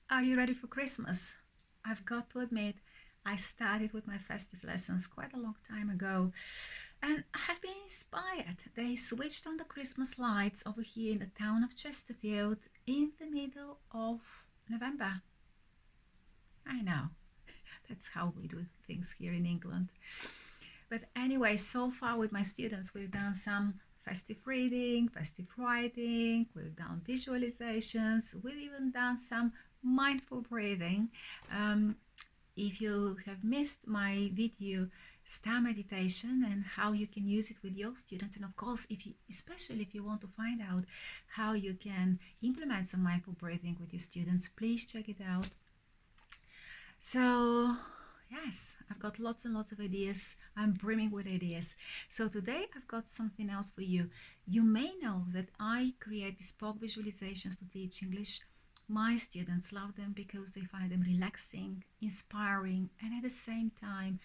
Are you ready for Christmas? I've got to admit, I started with my festive lessons quite a long time ago and I have been inspired. They switched on the Christmas lights over here in the town of Chesterfield in the middle of November. I know, that's how we do things here in England. But anyway, so far with my students, we've done some festive reading, festive writing, we've done visualizations, we've even done some mindful breathing. Um, if you have missed my video star meditation and how you can use it with your students, and of course if you, especially if you want to find out how you can implement some mindful breathing with your students, please check it out. So yes, I've got lots and lots of ideas. I'm brimming with ideas. So today I've got something else for you. You may know that I create bespoke visualizations to teach English. My students love them because they find them relaxing, inspiring, and at the same time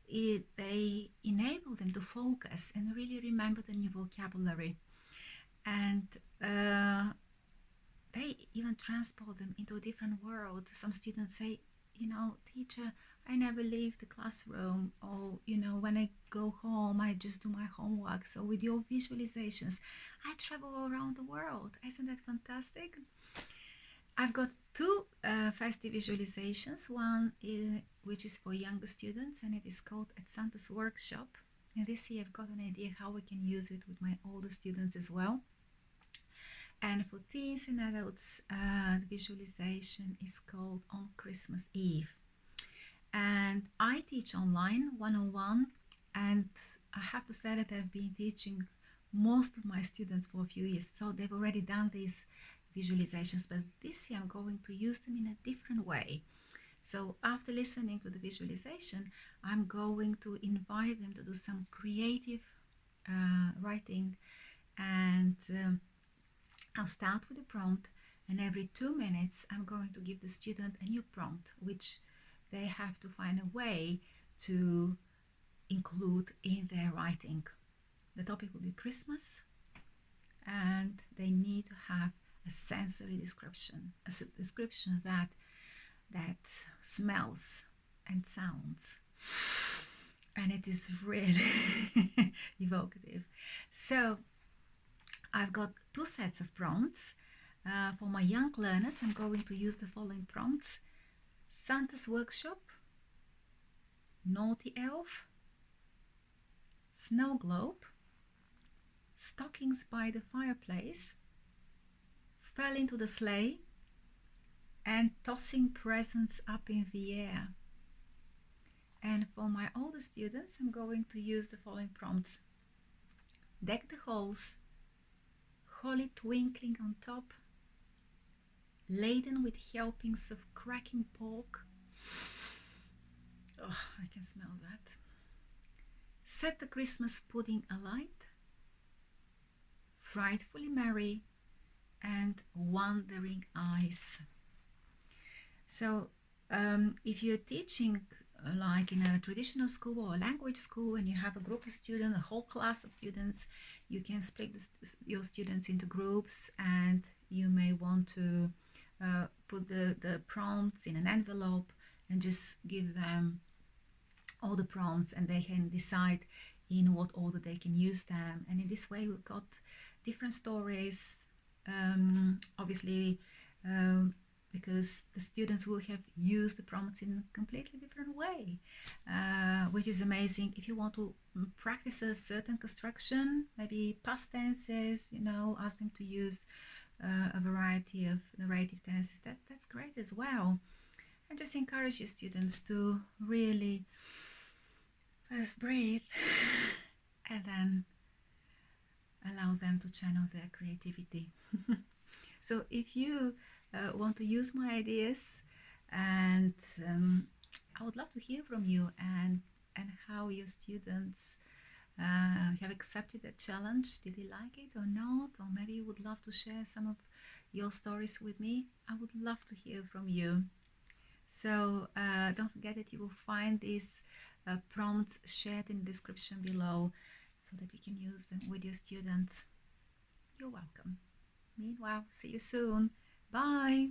they enable them to focus and really remember the new vocabulary. And they even transport them into a different world. Some students say, teacher, I never leave the classroom, or when I go home I just do my homework. So with your visualizations I travel around the world. Isn't that fantastic? I've got two festive visualizations. One which is for younger students, and it is called At Santa's Workshop, and this year I've got an idea how we can use it with my older students as well. And for teens and adults, the visualization is called On Christmas Eve. And I teach online, one-on-one, and I have to say that I've been teaching most of my students for a few years, so they've already done these visualizations, but this year I'm going to use them in a different way. So after listening to the visualization, I'm going to invite them to do some creative writing, and I'll start with a prompt, and every 2 minutes I'm going to give the student a new prompt which they have to find a way to include in their writing. The topic will be Christmas, and they need to have a sensory description, a description that smells and sounds, and it is really evocative. So I've got two sets of prompts. For my young learners, I'm going to use the following prompts: Santa's Workshop, Naughty Elf, Snow Globe, Stockings by the Fireplace, Fell into the Sleigh, and Tossing Presents Up in the Air. And for my older students, I'm going to use the following prompts: Deck the Halls, Holly Twinkling on Top, Laden with helpings of cracking pork. Oh, I can smell that. Set the Christmas pudding alight, Frightfully Merry, and Wandering Eyes. So if you're teaching like in a traditional school or a language school, and you have a group of students, a whole class of students, you can split your students into groups, and you may want to put the prompts in an envelope and just give them all the prompts, and they can decide in what order they can use them. And in this way we've got different stories, obviously, because the students will have used the prompts in a completely different way, which is amazing. If you want to practice a certain construction, maybe past tenses, ask them to use a variety of narrative tenses. That's great as well. And just encourage your students to really first breathe and then allow them to channel their creativity. So if you want to use my ideas, and I would love to hear from you, and how your students have accepted that challenge. Did they like it or not? Or maybe you would love to share some of your stories with me. I would love to hear from you. So don't forget that you will find these prompts shared in the description below, so that you can use them with your students. You're welcome. Meanwhile, see you soon. Bye.